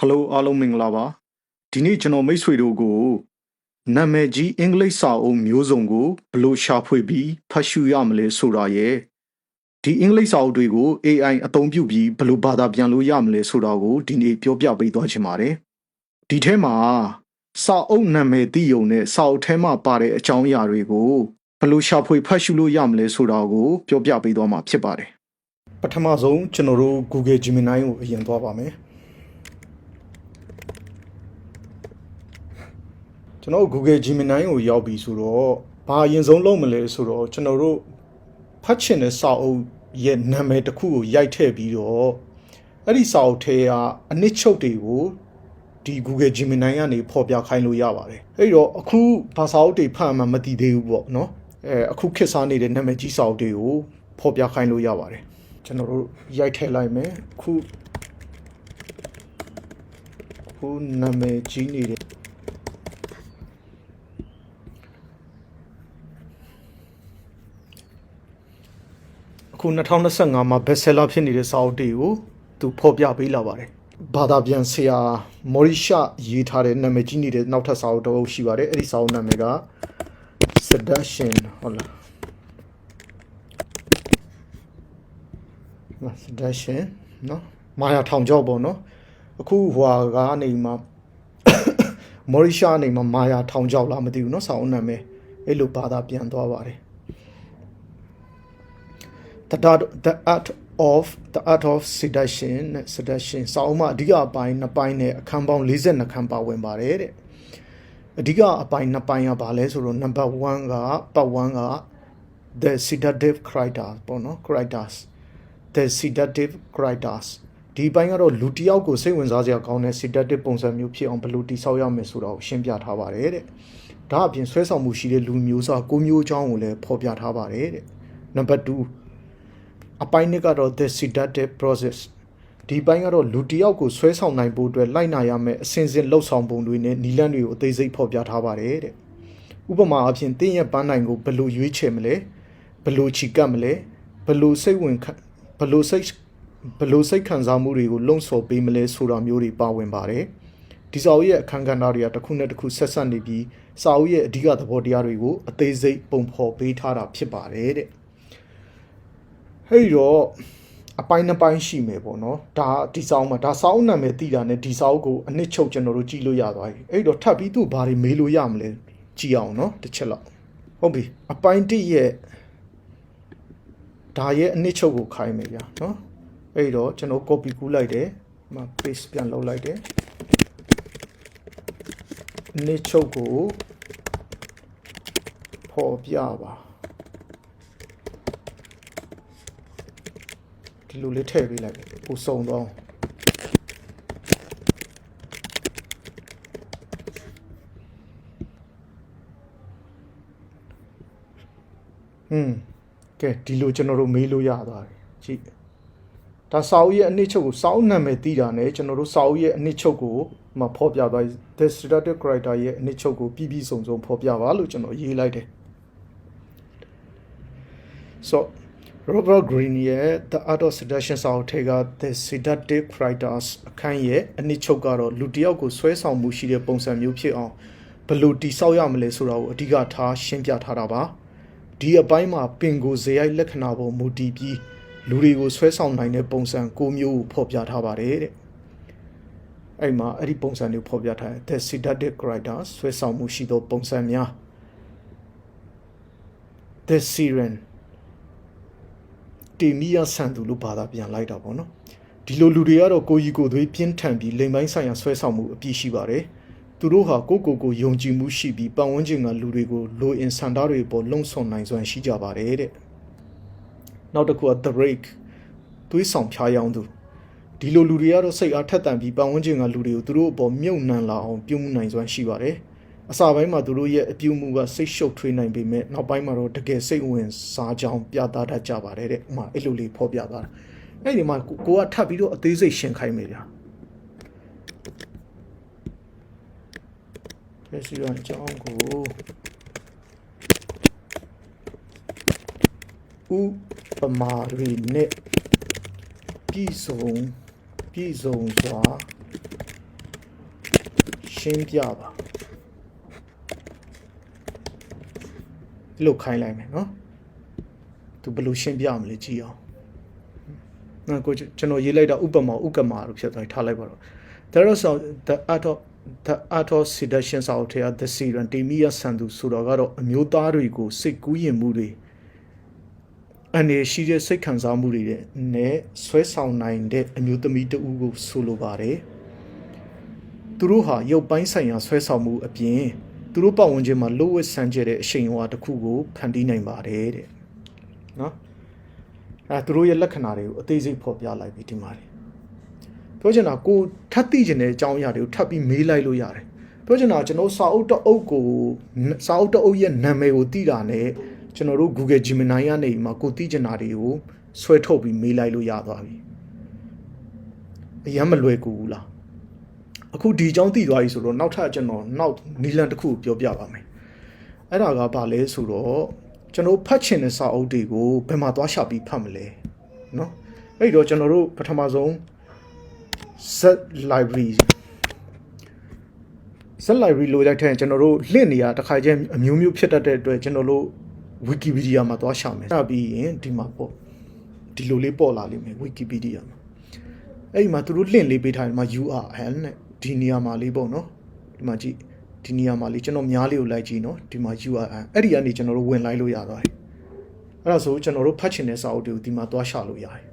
Hello အားလုံးမင်္ဂလာပါဒီနေ့ကျွန်တော်မိတ်ဆွေတို့ကိုနာမည်ကြီးအင်္ဂလိပ်စာအုပ်မျိုးစုံကိုဘယ်လိုရှာဖွေပြီးဖတ်ရှုရမလဲဆိုတာရဲ့ဒီအင်္ဂလိပ်စာအုပ်တွေကို AI အသုံးပြုပြီးဘယ်လိုဘာသာပြန်လို့ရမလဲဆိုတာကိုဒီနေ့ပြောပြပေးသွားချင်ပါတယ်ဒီထဲမှာစာအုပ်နာမည်သိုံနဲ့စာအုပ်ထဲမှာပါတဲ့အကြောင်းအရာတွေကိုဘယ်လိုရှာဖွေဖတ်ရှုလို့ရမလဲဆိုတာကိုပြောပြပေးသွားမှာဖြစ်ပါတယ်ပထမဆုံးကျွန်တော်တို့ Google Gemini ကိုအရင်သွားပါမယ်ကျွန်တော် Google Gemini ကိုရောက်ပြီဆိုတော့ဘာအရင်ဆုံးလုပ်မလဲဆိုတော့ကျွန်တော်တို့ဖတ်ချင်တဲ့စာအုပ်ရဲ့နာမည်တစ်ခုကိုရိုက်ထည့်ပြီးတော့အဲ့ဒီစာအုပ်ထဲကအနှစ်ချုပ်တွေကိုဒီ Google Gemini ကနေဖော်ပြခိုင်းလို့ရပါတယ်အဲ့တော့အခုဘာစာအုပ်တွေဖတ်မှမသိသေးဘူးပေါ့နော်အခုခေတ်စားနေတဲ့နာမည်ကြီးစာအုပ်တွေကိုဖော်ပြခိုင်းလို့ရပါတယ်ကျွန်တော်တို့ရိုက်ထည့်လိုက်မယ်ခုနာမည်ကြီးနေတဲ့အခု2025မှာ bestseller ဖြစ်နေတဲ့စာအုပ်တွေကိုသူဖော်ပြပေးလာပါတယ်ဘာသာပြန်ဆရာမော်ရီရှာရေးထားတဲ့နာမည်ကြီးနေတဲ့နောက်ထပ်စာအုပ်တစ်အုပ်ရှိပါတယ်အဲ့ဒီစာအုပ်နာမည်က Seduction ဟုတ်လား Seduction နော်မာယာထောင်ချောက်ပေါ့နော်အခုဟွာကနေမှမော်ရီရှာနေမှမာယာထောင်ချောက်လားမသိဘူးနော်စာအုပ်နာမည်အဲ့လိုဘာသာပြန်သွားပါတယ်The art of seduction စာအုပ်မှာအဓိကအပိုင်း2ပိုင်းနဲ့အခန်းပေါင်း42ခန်းပါဝင်ပါတယ်တဲ့အဓိကအပိုင်း2ပိုင်းကဘာလဲဆိုတော့ number 1က part 1က the seductive characters ပေါ့နော် characters the seductive characters ဒီပိုင်းကတော့လူတစ်ယောက်ကိုစိတ်ဝင်စားစရာကောင်းတဲ့ seductive ပုံစံမျိုးဖြစ်အောင်ဘယ်လိုတည်ဆောက်ရမလဲဆိုတာကိုရှင်းပြထားပါတယ်တဲ့ဒါအပြင်ဆွဲဆောင်မှုရှိတဲ့လူမျိုးစား9မျိုးအကြောင်းကိုလည်းဖော်ပြထားပါတယ်တဲ့ number 2အပိုင်းနှစ်ကတော့ the seductive process ဒီပိုင်းကတော့လူတစ်ယောက်ကိုဆွဲဆောင်နိုင်ဖို့အတွက်လိုက်နာရမယ့်အစဉ်စဉ်လှုပ်ဆောင်ပုံတွေနဲ့နည်းလမ်းတွေကိုအသေးစိတ်ဖော်ပြထားပါတယ်တဲ့ဥပမာအဖြစ်တင်းရဲ့ပန်းနိုင်ကိုဘယ်လိုရွေးချယ်မလဲဘယ်လိုချီကပ်မလဲဘယ်လိုစိတ်ခံစားမှုတွေကိုလုံဆော်ပေးမလဲဆိုတာမျိုးတွေပါဝင်ပါတယ်ဒီစာအုပ်ရဲ့အခန်းကဏ္ဍတွေကတစ်ခုနဲ့တစ်ခုဆက်ဆက်နေပြီးစာအုပ်ရဲ့အဓိကသဘောတရားတွေကိုအသေးစိတ်ပုံဖော်ပေးထားတာဖြစ်ပါတယ်တဲ့ဟဲ့တော့အပိုင်း2ပိုင်းရှိမယ်ပေါ့နော်ဒါဒီစာအုပ်မှာဒါစာအုပ်နာမည်သိတာနဲ့ဒီစာအုပ်ကိုအနှစ်ချုပ်ကျွန်တော်တို့ကြည့်လို့ရသွားပြီအဲ့တော့ထပ်ပြီးသူ့ဘာတွေမေးလို့ရမလဲကြည့်အောင်နော်တစ်ချက်လောက်ဟုတ်ပြီအပိုင်း1ရဲ့ဒါရဲ့အနှစ်ချုပ်ကိုခိုင်းမယ်ဗျာနော်အဲ့တော့ကျွန်တော် copy ကူးလိုက်တယ်ဒီမှာ paste ပြန်လုပ်လိုက်တယ်အနှစ်ချုပ်ကိုဖော်ပြပါဒီလိုလေးထည့်ပေးလိုက်ပို့စုံတော့ကဲဒီလိုကျွန်တော်တို့မေးလို့ရသွားပြီကြည့်ဒါစာအုပ်ရဲ့အနှစ်ချုပ်ကိုစာအုပ်နာမည်သိတာနဲ့ကျွန်တော်တို့စာအုပ်ရဲ့အနှစ်ချုပ်ကိုမှဖော်ပြသွား the seductive character ရဲ့အနှစ်ချုပ်ကိုပြည့်စုံဖော်ပြပါလို့ကျွန်တော်ရေးလိုက်တယ် so Robert Greene ရဲ့ The Art of Seduction စာအုပ်ထဲက The Seductive Characters အခန်းရဲ့အနှစ်ချုပ်ကတော့လူတစ်ယောက်ကိုဆွဲဆောင်မှုရှိတဲ့ပုံစံမျိုးဖြစ်အောင်ဘယ်လိုတည်ဆောက်ရမလဲဆိုတာကိုအဓိကထားရှင်းပြထားတာပါဒီအပိုင်းမှာပင်ကိုဇေယိုက်လက္ခဏာပုံမူတည်ပြီးလူတွေကိုဆွဲဆောင်နိုင်တဲ့ပုံစံ9မျိုးကိုဖော်ပြထားပါတယ်တဲ့အဲ့မှာအဲ့ဒီပုံစံတွေဖော်ပြထားတယ် The Seductive Characters ဆွဲဆောင်မှုရှိသောပုံစံများ The Sirenတေမီယာဆန်သူလို့ဘာသာပြန်လိုက်တာပေါ့နော်ဒီလိုလူတွေကတော့ကိုကြီးကိုသွေးပြင်းထန်ပြီးလိမ်ပိုင်းဆိုင်ရာဆွဲဆောင်မှုအပြည့်ရှိပါတယ်သူတို့ဟာကိုယုံကြည်မှုရှိပြီးပတ်ဝန်းကျင်ကလူတွေကိုလိုအင်ဆန္ဒတွေပေါ်လုံဆောင်နိုင်စွမ်းရှိကြပါတယ်တဲ့နောက်တစ်ခုက The Rake သွေးဆောင်ဖြားယောင်းသူဒီလိုလူတွေကတော့စိတ်အားထက်သန်ပြီးပတ်ဝန်းကျင်ကလူတွေကိုသူတို့အပေါ်မြုပ်နှံလာအောင်ပြုမှုနိုင်စွမ်းရှိပါတယ်အစပိုင်းမှာသူတို့ရဲ့အပြုမှုကစိတ်ရှုပ်ထွေးနိုင်ပေမဲ့နောက်ပိုင်းမှာတော့တကယ်စိတ်ဝင်စားကြောင်းပြသတတ်ကြပါတယ်တဲ့ဥမာအဲ့လိုလေးဖော်ပြသွားတာအဲ့ဒီမှာကိုကထပ်ပြီးတော့အသေးစိတ်ရှင်းခိုင်းမယ်ဗျာလက်ရှိအကြောင်းကိုဥပမာတွေနဲ့ပြည့်စုံစွာ ရှင်းပြပါဒီလိုခိုင်းလိုက်မယ်နော်သူဘယ်လိုရှင်းပြမလဲကြည့်အောင်နော်ကိုကျွန်တော်ရေးလိုက်တာဥပမာဥက္ကမာလို့ဖြစ်သွားထားလိုက်ပါတော့ there is the art of seduction စာအုပ်ထဲက the siren တေမီယဆန်သူဆိုတော့ကတော့အမျိုးသားတွေကိုစိတ်ကူးယဉ်မှုတွေအနေရှိတဲ့စိတ်ခံစားမှုတွေနဲ့ဆွဲဆောင်နိုင်တဲ့အမျိုးသမီးတဦးကိုဆိုလိုပါတယ်သူတို့ဟာရုပ်ပိုင်းဆိုင်ရာဆွဲဆောင်မှုအပြင်သူတို့ပတ်ဝန်းကျင်မှာလိုဝက်ဆန်းကျဲတဲ့အရှိန်အဝါတစ်ခုကိုဖန်တီးနိုင်ပါတယ်တဲ့နော်သူတို့ရဲ့လက္ခဏာတွေကိုအသေးစိတ်ဖော်ပြလိုက်ပြီးဒီမှာပြောချင်တာကိုထပ်သိချင်တဲ့အကြောင်းအရာတွေကိုထပ်ပြီးမေးလိုက်လို့ရတယ်ပြောချင်တာကျွန်တော်စာအုပ်တအုပ်ရဲ့နာမည်ကိုသိတာနဲ့ကျွန်တော်တို့ Google Gemini ကနေမှာကိုသိချင်တာတွေကိုဆွဲထုတ်ပြီးမေးလိုက်လို့ရသွားပြီအရင်မလွယ်ကူဘူးလားအခုဒီအကြောင်းသိသွားပြီဆိုတော့နောက်ထပ်ကျွန်တော်နောက်နီလန်တစ်ခုပြောပြပါမယ်အဲ့ဒါကဘာလဲဆိုတော့ကျွန်တော်ဖတ်ချင်တဲ့စာအုပ်တွေကိုဘယ်မှာသွားရှာပြီးဖတ်မလဲเนาะအဲ့တော့ကျွန်တော်တို့ပထမဆုံး Z library လိုလိုက်တဲ့ကျွန်တော်တို့လင့်နေရတစ်ခါချင်းအမျိုးမျိုးဖြစ်တတ်တဲ့အတွက်ကျွန်တော်တို့ Wikipedia မှာသွားရှာမယ်အဲ့ပြီးရင်ဒီမှာပေါ့ဒီလိုလေးပေါ်လာလိမ့်မယ် Wikipedia မှာအဲ့ဒီမှာသူတို့လင့်လေးပေးထားတယ်မှာ URL နဲ့ဒီနေရာမှာလေးပေါ့နော်ဒီမှာကြည့်ဒီနေရာမှာလေးကျွန်တော်များလေးကိုလိုက်ကြည့်နော်ဒီမှာ URL အဲ့ဒီကနေကျွန်တော်တို့ဝင်လိုက်လို့ရသွားတယ်အဲ့ဒါဆိုကျွန်တော်တို့ဖတ်ချင်တဲ့စာအုပ်တွေကိုဒီမှာသွားရှာလို့ရတယ်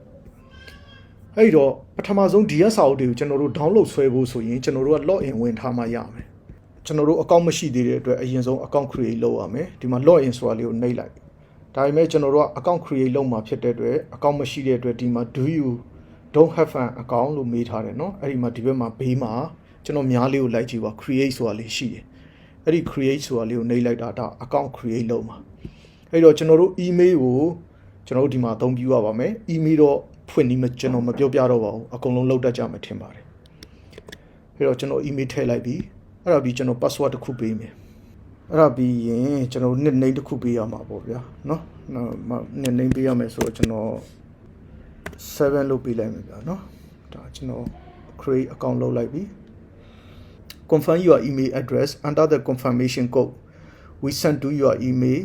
အဲ့တော့ပထမဆုံးဒီရက်စာအုပ်တွေကိုကျွန်တော်တို့ download ဆွဲဖို့ဆိုရင်ကျွန်တော်တို့က log in ဝင်ထားမှရမယ်ကျွန်တော်တို့ account မရှိသေးတဲ့အတွက်အရင်ဆုံး account create လုပ်ရမယ်ဒီမှာ log in ဆိုတာလေးကိုနှိပ်လိုက်ဒါပေမဲ့ကျွန်တော်တို့က account create လုပ်မှာဖြစ်တဲ့အတွက် account မရှိတဲ့အတွက်ဒီမှာ do you don't have an account လို့မေးထားတယ်เนาะအဲ့ဒီမှာဒီဘက်မှာဘေးမှာကျွန်တော်များလေးကိုလိုက်ကြည့်ပါ create ဆိုတာလေးရှိတယ်အဲ့ဒီ create ဆိုတာလေးကိုနှိပ်လိုက်တာဒါ account create လုပ်မှာအဲ့တော့ကျွန်တော်တို့ email ကိုကျွန်တော်တို့ဒီမှာအသုံးပြုရပါမယ် email တော့ဖွင့်ပြီးမှကျွန်တော်မပြောပြတော့ပါဘူးအကုန်လုံးလောက်တတ်ကြမှာထင်ပါတယ်အဲ့တော့ကျွန်တော် email ထည့်လိုက်ပြီးအဲ့ဒါပြီးကျွန်တော် password တစ်ခုပေးမယ်အဲ့ဒါပြီးရင်ကျွန်တော် nickname တစ်ခုပေးရမှာပေါ့ဗျာเนาะ nickname ပေးရမယ်ဆိုတော့ကျွန်တော်7လုပ်ပေးလိုက်မယ်ဗျာเนาะဒါကျွန်တော် create account လုပ်လိုက်ပြီ confirm your email address enter the confirmation code we send to your email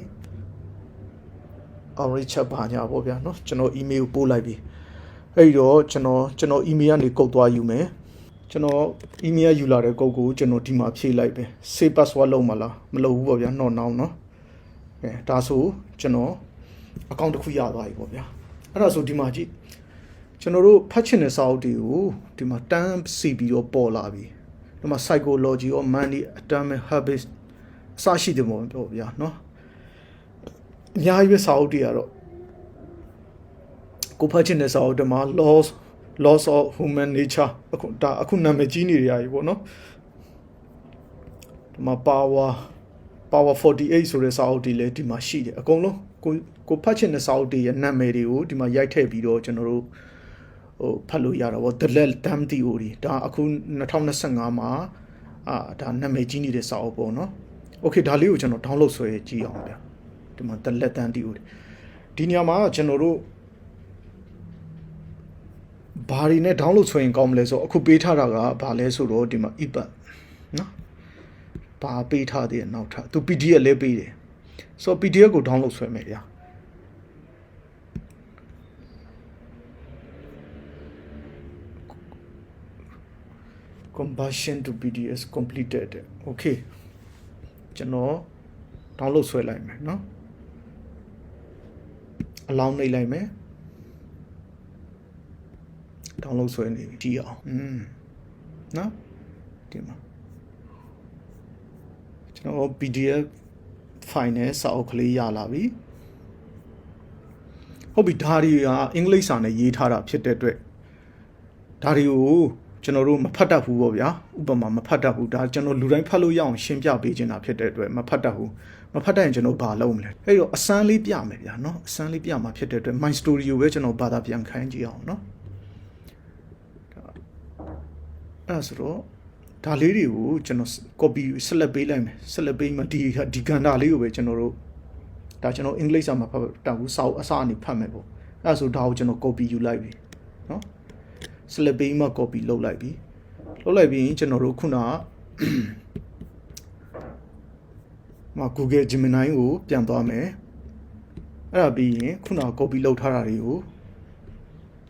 already ချက်ပါညာပေါ့ဗျာเนาะကျွန်တော် email ကိုပို့လိုက်ပြီအဲ့တော့ကျွန်တော် email ကနေကုတ်သွားယူမယ်ကျွန်တော် email ယူလာတဲ့ကုတ်ကိုကျွန်တော်ဒီမှာဖြည့်လိုက်ပဲ save password လုပ်မလားမလုပ်ဘူးပေါ့ဗျာเนาะเนาะအဲဒါဆိုကျွန်တော် account တစ်ခုရသွားပြီပေါ့ဗျာအဲ့ဒါဆိုဒီမှာကြည့်ကျွန်တော်တို့ဖတ်ချင်တဲ့စာအုပ်တွေကိုဒီမှာတန်းစီပြီးတော့ပေါ်လာပြီဒီမှာ psychology or money atomic habits အစရှိတယ်ပေါ့ဗျာเนาะအများကြီးပဲစာအုပ်တွေကတော့ကိုဖတ်ချင်တဲ့စာအုပ်တွေမှာ loss of human nature အခုနာမည်ကြီးနေရပြီပေါ့နော်ဒီမှာ power 48ဆိုတဲ့စာအုပ်တွေလည်းဒီမှာရှိတယ်အကုန်လုံးကိုဖတ်ချင်တဲ့စာအုပ်တွေရဲ့နာမည်တွေကိုဒီမှာရိုက်ထည့်ပြီးတော့ကျွန်တော်တို့ဖတ်လို့ရတာပေါ့ The Damn Theory ဒါအခု2025မှာဒါနာမည်ကြီးနေတဲ့စာအုပ်ပေါ့နော် Okay ဒါလေးကိုကျွန်တော် download ဆွဲကြည့်အောင်ဗျာဒီမှာ The Damn Theory ဒီနေရာမှာကျွန်တော်တို့ဘာတွေနဲ့ download ဆွဲရင်ကောင်းမလဲဆိုအခုပေးထားတာကဘာလဲဆိုတော့ဒီမှာ EPUB နော်ဘာပေးထားသေးတယ်နောက်ထပ်သူ PDF လည်းပေးတယ်ဆိုတော့ PDF ကို download ဆွဲမယ်ဗျာconversion to PDF completed okay ကျွန်တော် download ဆွဲလိုက်မယ်เนาะအလောင်းနှိပ်လိုက်မယ် download ဆွဲနေပြီကြည့်အောင်เนาะဒီမှာကျွန်တော် PDF file နဲ့စာအုပ်ကလေးရလာပြီဟုတ်ပြီဒါတွေကအင်္ဂလိပ်စာနဲ့ရေးထားတာဖြစ်တဲ့အတွက်ဒါတွေကိုကျွန်တော်တို့မဖတ်တတ်ဘူးပေါ့ဗျာဥပမာမဖတ်တတ်ဘူးဒါကျွန်တော်လူတိုင်းဖတ်လို့ရအောင်ရှင်းပြပေးချင်တာဖြစ်တဲ့အတွက်မဖတ်တတ်ဘူးမဖတ်တတ်ရင်ကျွန်တော်ဘာလုပ်မလဲအဲ့တော့အစမ်းလေးပြမယ်ဗျာเนาะအစမ်းလေးပြမှာဖြစ်တဲ့အတွက် my story ကိုပဲကျွန်တော်ဘာသာပြန်ခိုင်းကြည့်အောင်เนาะအဲ့ဆိုတော့ဒါလေးတွေကိုကျွန်တော် copy ဆက်လက်ပေးလိုက်မယ်ဆက်လက်ပေးမှဒီကဏ္ဍလေးကိုပဲကျွန်တော်တို့ဒါကျွန်တော်အင်္ဂလိပ်စာမှာဖတ်တတ်ဘူးစာအုပ်အစအနေဖတ်မယ်ပေါ့အဲ့ဆိုဒါကိုကျွန်တော် copy ယူလိုက်ပြီเนาะဆက်လက်ပေးမှ copy လုပ်လိုက်ပြီကျွန်တော်တို့ခုန Google Gemini ကိုပြန်သွားမယ်အဲ့ဒါပြီးရင်ခုန copy လုပ်ထားတာတွေကို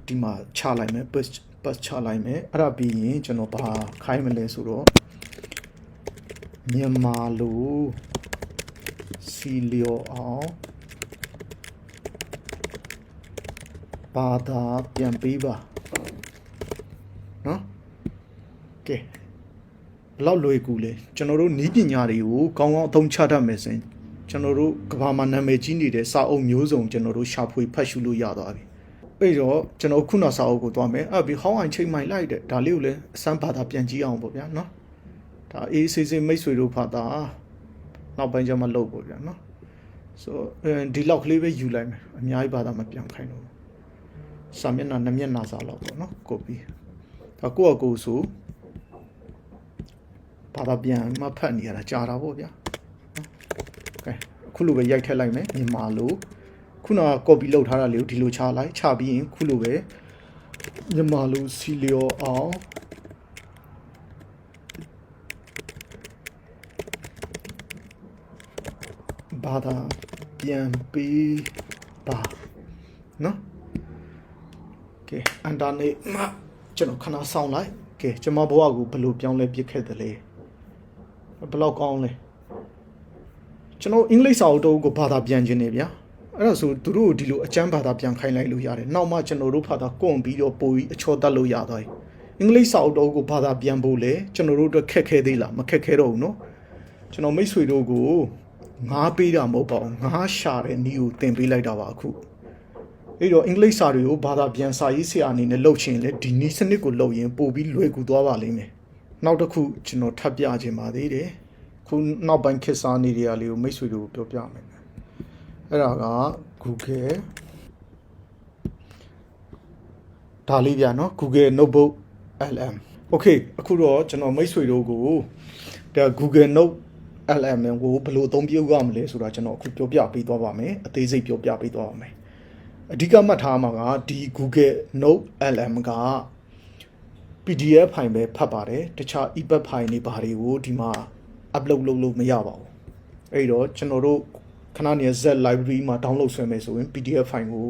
ဒီမှာချလိုက်မယ် paste ချလိုက်မယ်အဲ့ဒါပြီးရင်ကျွန်တော်ဘာခိုင်းမလဲဆိုတော့မြန်မာလိုစီလျော်အောင်ဘာသာပြန်ပေးပါနော်ကဲဘလောက်လွယ်ကူလဲကျွန်တော်တို့နည်းပညာတွေကိုကောင်းကောင်းအသုံးချတတ်မယ်ဆိုရင်ကျွန်တော်တို့ကဘာမှာနာမည်ကြီးနေတဲ့စာအုပ်မျိုးစုံကျွန်တော်တို့ရှာဖွေဖတ်ရှုလို့ရသွားပြီအဲ့တော့ကျွန်တော်ခုနစာအုပ်ကိုသွားမယ်အဲ့ပြီးဟောင်းအောင်ချိန်မိုင်လိုက်တဲ့ဒါလေးကိုလည်းအစမ်းဘာသာပြန်ကြည့်အောင်ပေါ့ဗျာနော်ဒါအေးစေးစေးမိတ်ဆွေတို့ဖတ်တာနောက်ပိုင်းကျမှလုပ်ပေါ့ဗျာနော်ဆိုဒီလောက်ကလေးပဲယူလိုက်မယ်အများကြီးဘာသာမပြန်ခိုင်းတော့စာမျက်နှာ2မျက်နှာစာလောက်ပေါ့နော် copy ဒါကိုယ့်အကိုဆိုဘာသာပြန်မှဖတ်နေရတာကြာတာပေါ့ဗျာကဲအခုလိုပဲရိုက်ထည့်လိုက်မယ်မြန်မာလိုခုနက copy လုပ်ထားတာလေးကိုဒီလိုချလိုက်ချပြီးရင်ခုလိုပဲမြန်မာလိုစီလျော်အောင်ဘာသာပြန်ပေးပါနော်ကဲအန်တာနေမှာကျွန်တော်ခဏဆောင်လိုက်ကဲကျွန်မဘဝကိုဘယ်လိုပြောင်းလဲပြစ်ခဲ့သလဲဘယ်လောက်ကောင်းလဲကျွန်တော်အင်္ဂလိပ်စာအုပ်ကိုဘာသာပြန်ခြင်းနေဗျာအဲ့ဒါဆိုသူတို့ဒီလိုအကျမ်းဘာသာပြန်ခိုင်းလိုက်လို့ရတယ်နောက်မှကျွန်တော်တို့ဘာသာကွန်ပြီးတော့ပို့ပြီးအချောတတ်လို့ရသွားပြီအင်္ဂလိပ်စာအုပ်ကိုဘာသာပြန်ဖို့လေကျွန်တော်တို့အတွက်ခက်ခဲသေးလားမခက်ခဲတော့ဘူးနော်ကျွန်တော်မိတ်ဆွေတို့ကိုငါးပေးတာမဟုတ်ပါဘူးငါးရှာတဲ့နည်းကိုသင်ပေးလိုက်တာပါအခုအဲ့တော့အင်္ဂလိပ်စာတွေကိုဘာသာပြန်စာရေးဆရာအနေနဲ့လုပ်ချင်လေဒီနည်းစနစ်ကိုလုပ်ရင်ပို့ပြီးလွယ်ကူသွားပါလိမ့်မယ်နောက်တစ်ခုကျွန်တော်ထပ်ပြခြင်းပါသေးတယ်ခုနောက်ပိုင်းခေတ်စားနေတဲ့အလေးကိုမိတ်ဆွေတို့ပြောပြမယ်အဲ့ဒါက Google ဒါလေးပြနော် Google Notebook LM Okay အခုတော့ကျွန်တော်မိတ်ဆွေတို့ကိုဒါ Google Note LM ကိုဘယ်လိုအသုံးပြုရမလဲဆိုတာကျွန်တော်အခုပြောပြပေးသွားပါမယ်အသေးစိတ်ပြောပြပေးသွားပါမယ်အဓိကမှတ်ထားမှာကဒီ Google Note LM က PDF ဖိုင်ပဲဖတ်ပါတယ်တခြား EPUB ဖိုင်တွေဘာတွေကိုဒီမှာ upload လုပ်လို့မရပါဘူးအဲ့တော့ကျွန်တော်တို့ခဏနေ Z library မှာ download ဆွဲမယ်ဆိုရင် PDF ဖိုင်ကို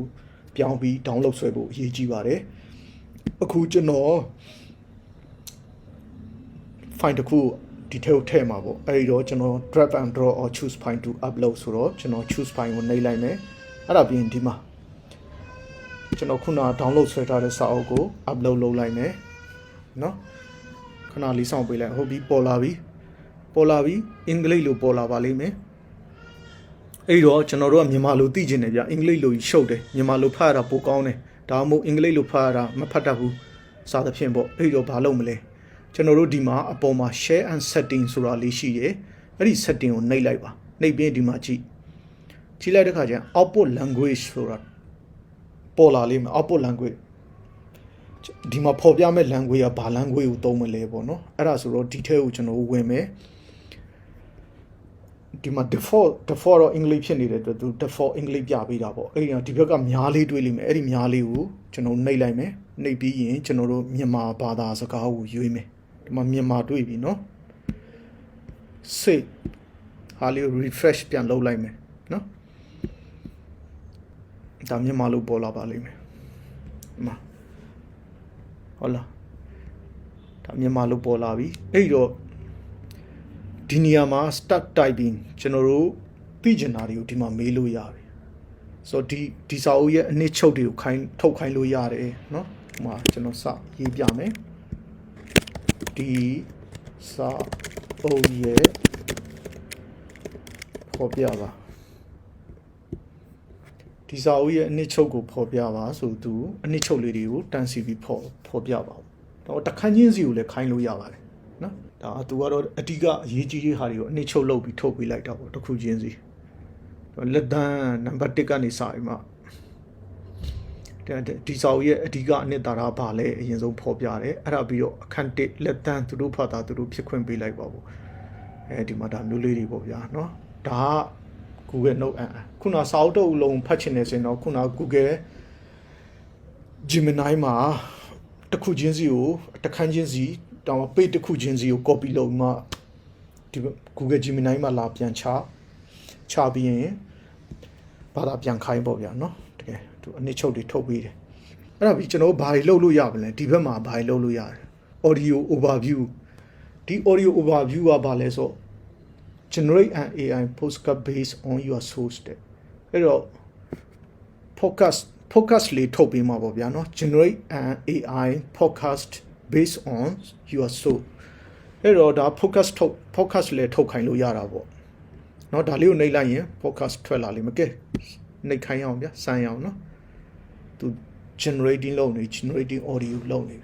ပြောင်းပြီး download ဆွဲဖို့အရေးကြီးပါတယ်အခုကျွန်တော် file တစ်ခုဒီထဲကိုထည့်မှာပေါ့အဲ့တော့ကျွန်တော် drag and draw or choose file to upload ဆိုတော့ကျွန်တော် choose file ကိုနှိပ်လိုက်မယ်အဲ့ဒါပြီးရင်ဒီမှာကျွန်တော်ခုန download ဆွဲထားတဲ့စာအုပ်ကို upload လုပ်လိုက်မယ်နော်ခဏလေးစောင့်ပေးလိုက်ဟုတ်ပြီပေါ်လာပြီအင်္ဂလိပ်လိုပေါ်လာပါလိမ့်မယ်အဲ့တော့ကျွန်တော်တို့ကမြန်မာလိုသိကျင်တယ်ဗျအင်္ဂလိပ်လိုရှုပ်တယ်မြန်မာလိုဖတ်ရတာပိုကောင်းတယ်ဒါမှမဟုတ်အင်္ဂလိပ်လိုဖတ်ရတာမဖတ်တတ်ဘူးစသဖြင့်ပေါ့အဲ့တော့ဘာလုပ်မလဲကျွန်တော်တို့ဒီမှာအပေါ်မှာ share and setting ဆိုတာလေးရှိတယ်အဲ့ဒီ setting ကိုနှိပ်လိုက်ပါနှိပ်ပြီးဒီမှာကြည့်လိုက်တဲ့ခါကျရင် output language ဆိုတာပေါ်လာလိမ့်မယ် output language ဒီမှာပေါ်ပြမဲ့ language ကဘာ language ကိုသုံးမလဲပေါ့နော်အဲ့ဒါဆိုတော့ဒီထဲကိုကျွန်တော်ဝင်မယ်ဒီမှာ default တော့ English ဖြစ်နေတဲ့အတွက်သူ default English ပြပေးတာပေါ့အဲ့ဒီဘက်ကများလေးတွေးလိမ့်မယ်အဲ့ဒီများလေးကိုကျွန်တော်နှိပ်လိုက်မယ်နှိပ်ပြီးရင်ကျွန်တော်တို့မြန်မာဘာသာစကားကိုရွေးမယ်ဒီမှာမြန်မာတွေ့ပြီနော် save ဟာလေး refresh ပြန်လုပ်လိုက်မယ်နော်ဒါမြန်မာလို့ပေါ်လာပါလိမ့်မယ်ဒီမှာဟုတ်လားဒါမြန်မာလို့ပေါ်လာပြီအဲ့တော့ဒီနေရာမှာ start typing ကျွန်တော်တို့သိကျင်တာတွေကိုဒီမှာမေးလို့ရပြီဆိုတော့ဒီစာအုပ်ရဲ့အနှစ်ချုပ်တွေကိုထုတ်ခိုင်းလို့ရတယ်เนาะဒီမှာကျွန်တော်စရေးပြမယ်ဒီစာအုပ်ရဲ့ဖော်ပြပါဒီစာအုပ်ရဲ့အနှစ်ချုပ်ကိုဖော်ပြပါဆိုသူအနှစ်ချုပ်လေးတွေကိုတန်းစီပြီးဖော်ပြပါတော့တခန်းချင်းစီကိုလည်းခိုင်းလို့ရပါတယ်နော်ဒါသူကတော့အဓိကအရေးကြီးတဲ့ဟာတွေကိုအနှစ်ချုပ်လုပ်ပြီးထုတ်ပေးလိုက်တာပေါ့တစ်ခုချင်းစီလက်တန်းနံပါတ်1ကနေစပြီးမှဒီစာအုပ်ရဲ့အဓိကအနှစ်သာရဘာလဲအရင်ဆုံးဖော်ပြတယ်အဲ့ဒါပြီးတော့အခန်း1လက်တန်းသူတို့ဖတ်တာသူတို့ဖြစ်ခွင့်ပေးလိုက်ပါဘူးဒီမှာဒါမျိုးလေးတွေပေါ့ဗျာနော်ဒါက Google Note ခုနစာအုပ်တုပ်လုံးဖတ်ချင်နေစင်တော့ခုန Google Gemini မှာတစ်ခုချင်းစီကိုတစ်ခန်းချင်းစီတောင် page တစ်ခုချင်းစီကို copy လုပ်မှ ဒီ Google Gemini မှာလာပြန်ချပြီးရင်ဘာသာပြန်ခိုင်းပေါ့ဗျာနော်တကယ်သူအနည်းချုပ်တွေထုတ်ပေးတယ်အဲ့ဒါပြီးကျွန်တော်ဘာတွေလုပ်လို့ရပါလဲဒီဘက်မှာဘာတွေလုပ်လို့ရတယ် audio overview ဒီ audio overview ကဘာလဲဆို generate an AI podcast based on your source တဲ့အဲ့တော့ podcast လေးထုတ်ပေးမှာပေါ့ဗျာနော် generate an AI podcast based on your source အဲ့တော့ဒါ podcast လေးထုတ်ခိုင်းလို့ရတာပေါ့เนาะဒါလေးကိုနှိပ်လိုက်ရင် podcast ထွက်လာလိမ့်မယ်ကဲနှိပ်ခိုင်းအောင်ဗျာစမ်းရအောင်เนาะသူ generating လုပ်နေ generating audio လုပ်နေ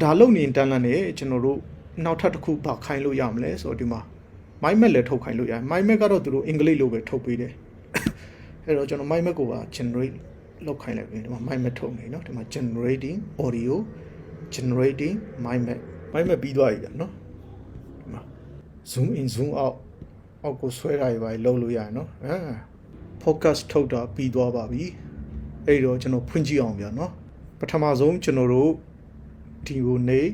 ဒါလုပ်နေတန်းလန်းနေကျွန်တော်တို့နောက်ထပ်တစ်ခုပါခိုင်းလို့ရမလဲဆိုတော့ဒီမှာ mind map လည်းထုတ်ခိုင်းလို့ရတယ် mind map ကတော့သူတို့အင်္ဂလိပ်လိုပဲထုတ်ပေးတယ်အဲ့တော့ကျွန်တော် mind map ကိုပါ generate လုပ်ခိုင်းလိုက်ပြီဒီမှာ mind map ထုတ်နေเนาะဒီမှာ generating audio generating mind map ပြီးသွားပြီဗျာเนาะဒီမှာ zoom in zoom out အောက်ကိုဆွဲတာတွေပါလုပ်လို့ရတယ်နော်focus ထုတ်တာပြီးသွားပါပြီအဲ့တော့ကျွန်တော်ဖွင့်ကြည့်အောင်ဗျာနော်ပထမဆုံးကျွန်တော်တို့ဒီကိုနှိပ်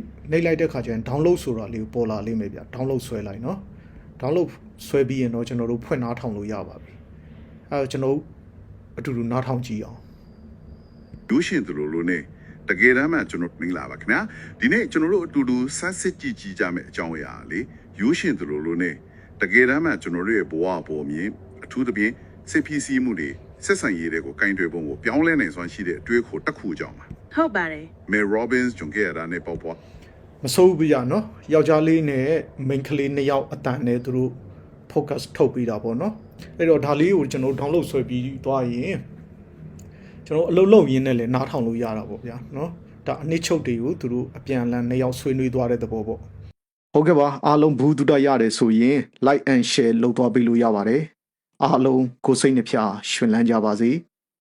လိုက်တဲ့ခါကျရင် download ဆိုတာလေးကိုပေါ်လာလိမ့်မယ်ဗျာ download ဆွဲလိုက်နော် download ဆွဲပြီးရင်တော့ကျွန်တော်တို့ဖွင့်နားထောင်လို့ရပါပြီအဲ့တော့ကျွန်တော်အတူတူနားထောင်ကြည့်အောင်ရုပ်ရှင်သူတို့လိုနဲ့တကယ်တမ်းမှကျွန်တော်မင်္ဂလာပါခင်ဗျာဒီနေ့ကျွန်တော်တို့အတူတူဆန်းစစ်ကြည့်ကြမယ်အကြောင်းအရာလေရုပ်ရှင်သူတို့လိုနဲ့တကယ်တမ်းမှကျွန်တော်တို့ရဲ့ဘဝပေါ်မြင်အထူးသဖြင့်စစ်ပီးစီးမှုတွေဆက်ဆံရေးတွေကိုကင်တွယ်ပုံကိုပြောင်းလဲနိုင်စွမ်းရှိတဲ့အတွေ့အခေါ်တစ်ခုကြောင့်ပါဟုတ်ပါတယ် Mel Robbins ကျွန်ခဲ့ရတာနဲ့ပေါ့ပေါ့မစိုးဘူးဗျာနော်ယောက်ျားလေးနဲ့ main ကလေးနှစ်ယောက်အတန်နဲ့သူတို့ focus ထုတ်ပြီးတာပေါ့နော်အဲ့တော့ဒါလေးကိုကျွန်တော် download ဆွဲပြီးသွားရင်ကျွန်တော်အလုပ်လုပ်ရင်းနဲ့လည်းနားထောင်လို့ရတာပေါ့ဗျာနော်ဒါအနည်းချုပ်တွေကိုသူတို့အပြန်အလှန်နှစ်ယောက်ဆွေးနွေးသွားတဲ့သဘောပေါ့ဟုတ်ကဲ့ပါအားလုံးဘူးတူတရတယ်ဆိုရင် like and share လုပ်သွားပေးလို့ရပါတယ်အားလုံးကိုစိတ်နှပြရှင်လန်းကြပါစေ